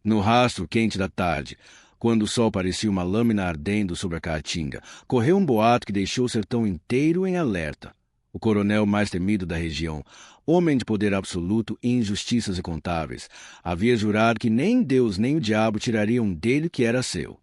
No rastro quente da tarde, quando o sol parecia uma lâmina ardendo sobre a caatinga, correu um boato que deixou o sertão inteiro em alerta. O coronel mais temido da região, homem de poder absoluto e injustiças incontáveis, havia jurado que nem Deus nem o diabo tirariam dele o que era seu.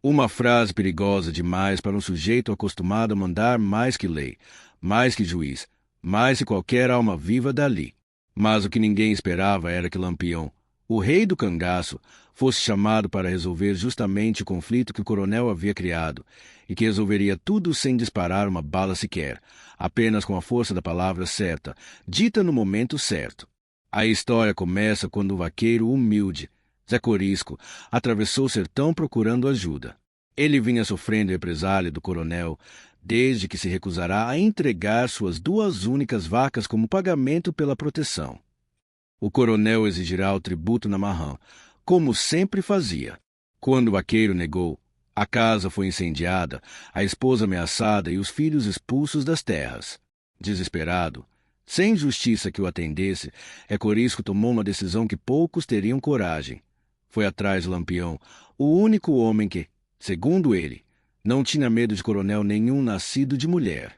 Uma frase perigosa demais para um sujeito acostumado a mandar mais que lei, mais que juiz, mais que qualquer alma viva dali. Mas o que ninguém esperava era que Lampião, o rei do cangaço, fosse chamado para resolver justamente o conflito que o coronel havia criado, e que resolveria tudo sem disparar uma bala sequer, apenas com a força da palavra certa, dita no momento certo. A história começa quando um vaqueiro humilde, Zé Corisco, atravessou o sertão procurando ajuda. Ele vinha sofrendo represália do coronel desde que se recusará a entregar suas 2 únicas vacas como pagamento pela proteção. O coronel exigirá o tributo na marrã, como sempre fazia. Quando o vaqueiro negou, a casa foi incendiada, a esposa ameaçada e os filhos expulsos das terras. Desesperado, sem justiça que o atendesse, Corisco tomou uma decisão que poucos teriam coragem. Foi atrás de Lampião, o único homem que, segundo ele, não tinha medo de coronel nenhum nascido de mulher.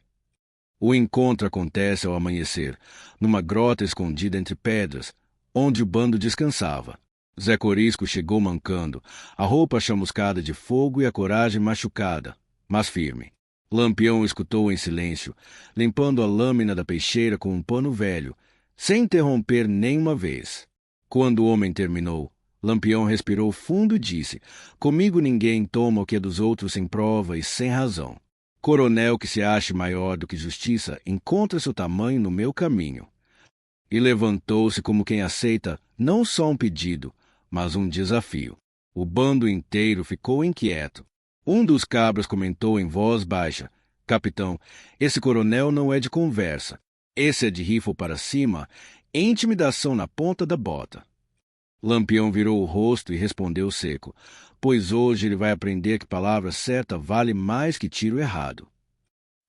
O encontro acontece ao amanhecer, numa grota escondida entre pedras, onde o bando descansava. Zé Corisco chegou mancando, a roupa chamuscada de fogo e a coragem machucada, mas firme. Lampião escutou em silêncio, limpando a lâmina da peixeira com um pano velho, sem interromper nenhuma vez. Quando o homem terminou, Lampião respirou fundo e disse: "Comigo ninguém toma o que é dos outros sem prova e sem razão. Coronel que se ache maior do que justiça, encontra seu tamanho no meu caminho." E levantou-se como quem aceita não só um pedido, mas um desafio. O bando inteiro ficou inquieto. Um dos cabras comentou em voz baixa: "Capitão, esse coronel não é de conversa. Esse é de rifle para cima, intimidação na ponta da bota." Lampião virou o rosto e respondeu seco: "Pois hoje ele vai aprender que palavra certa vale mais que tiro errado."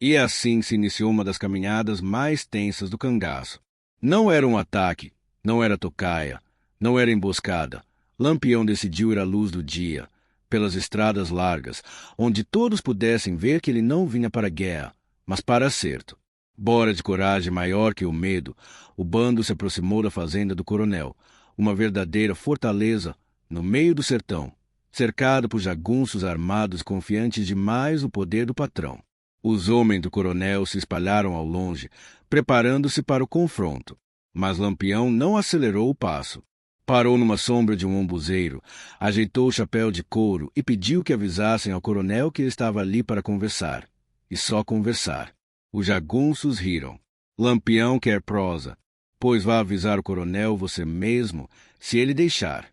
E assim se iniciou uma das caminhadas mais tensas do cangaço. Não era um ataque, não era tocaia, não era emboscada. Lampião decidiu ir à luz do dia, pelas estradas largas, onde todos pudessem ver que ele não vinha para a guerra, mas para acerto. Bora de coragem maior que o medo, o bando se aproximou da fazenda do coronel, uma verdadeira fortaleza no meio do sertão, cercado por jagunços armados confiantes demais no poder do patrão. Os homens do coronel se espalharam ao longe, preparando-se para o confronto. Mas Lampião não acelerou o passo. Parou numa sombra de um ombuzeiro, ajeitou o chapéu de couro e pediu que avisassem ao coronel que ele estava ali para conversar. E só conversar. Os jagunços riram. "Lampião quer prosa. Pois vá avisar o coronel você mesmo, se ele deixar."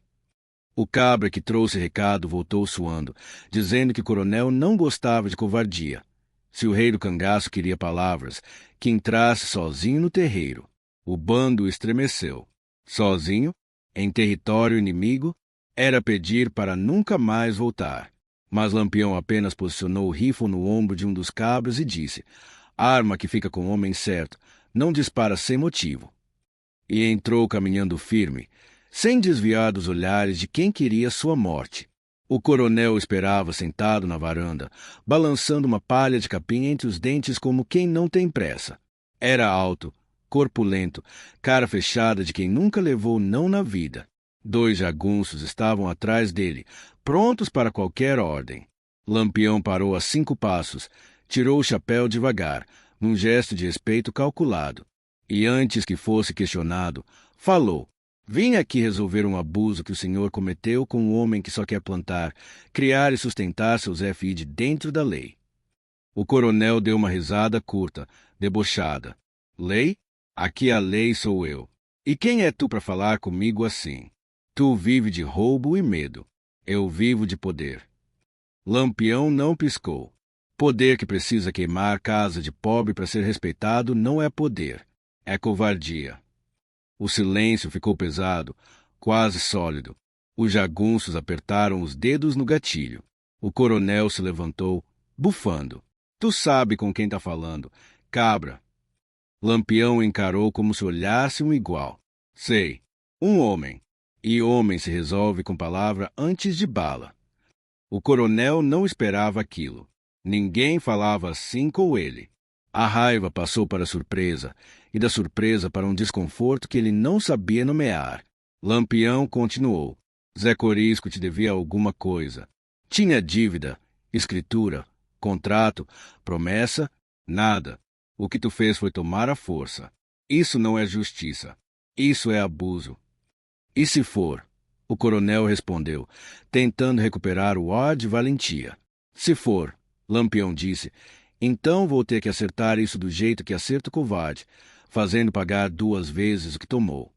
O cabra que trouxe recado voltou suando, dizendo que o coronel não gostava de covardia. Se o rei do cangaço queria palavras, que entrasse sozinho no terreiro. O bando estremeceu. Sozinho, em território inimigo, era pedir para nunca mais voltar. Mas Lampião apenas posicionou o rifle no ombro de um dos cabras e disse: "Arma que fica com o homem certo, não dispara sem motivo." E entrou caminhando firme, sem desviar dos olhares de quem queria sua morte. O coronel esperava sentado na varanda, balançando uma palha de capim entre os dentes como quem não tem pressa. Era alto, corpulento, cara fechada de quem nunca levou não na vida. 2 jagunços estavam atrás dele, prontos para qualquer ordem. Lampião parou a 5 passos, tirou o chapéu devagar, num gesto de respeito calculado. E antes que fosse questionado, falou: "Vim aqui resolver um abuso que o senhor cometeu com um homem que só quer plantar, criar e sustentar seus FI dentro da lei." O coronel deu uma risada curta, debochada. "Lei? Aqui a lei sou eu. E quem é tu para falar comigo assim? Tu vive de roubo e medo. Eu vivo de poder." Lampião não piscou. Poder que precisa queimar casa de pobre para ser respeitado não é poder. É covardia. O silêncio ficou pesado, quase sólido. Os jagunços apertaram os dedos no gatilho. O coronel se levantou, bufando. "Tu sabe com quem tá falando, cabra." Lampião encarou como se olhasse um igual. "Sei, um homem." E homem se resolve com palavra antes de bala. O coronel não esperava aquilo. Ninguém falava assim com ele. A raiva passou para a surpresa, e da surpresa para um desconforto que ele não sabia nomear. Lampião continuou. Zé Corisco te devia alguma coisa. Tinha dívida, escritura, contrato, promessa, nada. O que tu fez foi tomar a força. Isso não é justiça. Isso é abuso. E se for? O coronel respondeu, tentando recuperar o ar de valentia. Se for, Lampião disse, então vou ter que acertar isso do jeito que acerta o covarde, fazendo pagar 2 vezes o que tomou.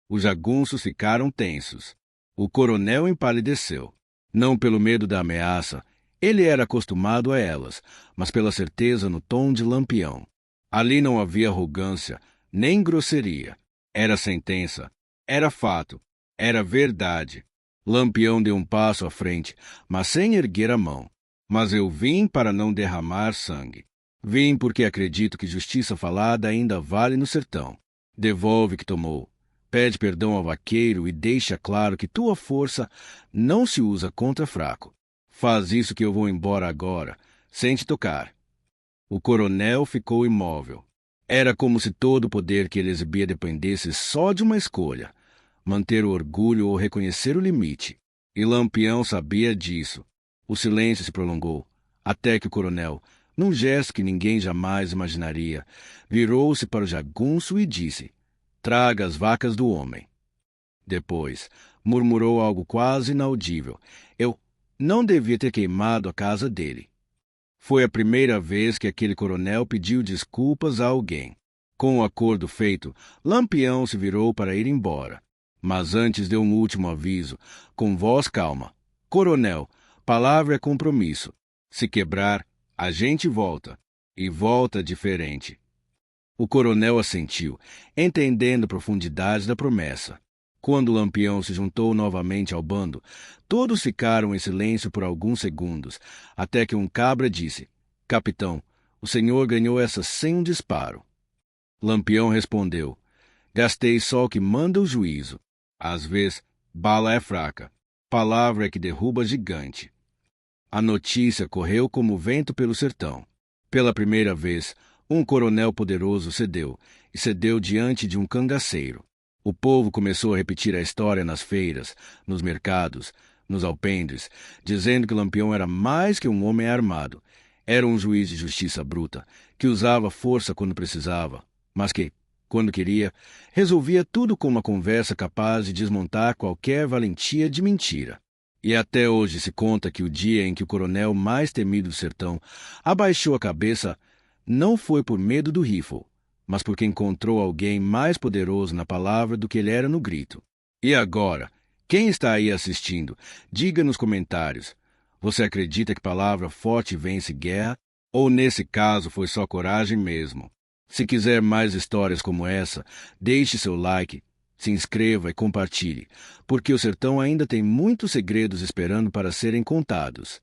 Os jagunços ficaram tensos. O coronel empalideceu. Não pelo medo da ameaça, ele era acostumado a elas, mas pela certeza no tom de Lampião. Ali não havia arrogância, nem grosseria. Era sentença, era fato, era verdade. Lampião deu um passo à frente, mas sem erguer a mão. Mas eu vim para não derramar sangue. Vim porque acredito que justiça falada ainda vale no sertão. Devolve o que tomou. Pede perdão ao vaqueiro e deixa claro que tua força não se usa contra fraco. Faz isso que eu vou embora agora, sem te tocar. O coronel ficou imóvel. Era como se todo o poder que ele exibia dependesse só de uma escolha: manter o orgulho ou reconhecer o limite. E Lampião sabia disso. O silêncio se prolongou, até que o coronel, num gesto que ninguém jamais imaginaria, virou-se para o jagunço e disse: traga as vacas do homem. Depois, murmurou algo quase inaudível. Eu não devia ter queimado a casa dele. Foi a primeira vez que aquele coronel pediu desculpas a alguém. Com o acordo feito, Lampião se virou para ir embora. Mas antes deu um último aviso, com voz calma. Coronel, palavra é compromisso. Se quebrar, a gente volta. E volta diferente. O coronel assentiu, entendendo a profundidade da promessa. Quando Lampião se juntou novamente ao bando, todos ficaram em silêncio por alguns segundos, até que um cabra disse: Capitão, o senhor ganhou essa sem um disparo. Lampião respondeu: Gastei só o que manda o juízo. Às vezes, bala é fraca. Palavra é que derruba gigante. A notícia correu como vento pelo sertão. Pela primeira vez, um coronel poderoso cedeu, e cedeu diante de um cangaceiro. O povo começou a repetir a história nas feiras, nos mercados, nos alpendres, dizendo que Lampião era mais que um homem armado. Era um juiz de justiça bruta, que usava força quando precisava, mas que, quando queria, resolvia tudo com uma conversa capaz de desmontar qualquer valentia de mentira. E até hoje se conta que o dia em que o coronel mais temido do sertão abaixou a cabeça não foi por medo do rifle, mas porque encontrou alguém mais poderoso na palavra do que ele era no grito. E agora, quem está aí assistindo, diga nos comentários: você acredita que palavra forte vence guerra? Ou nesse caso foi só coragem mesmo? Se quiser mais histórias como essa, deixe seu like, se inscreva e compartilhe, porque o sertão ainda tem muitos segredos esperando para serem contados.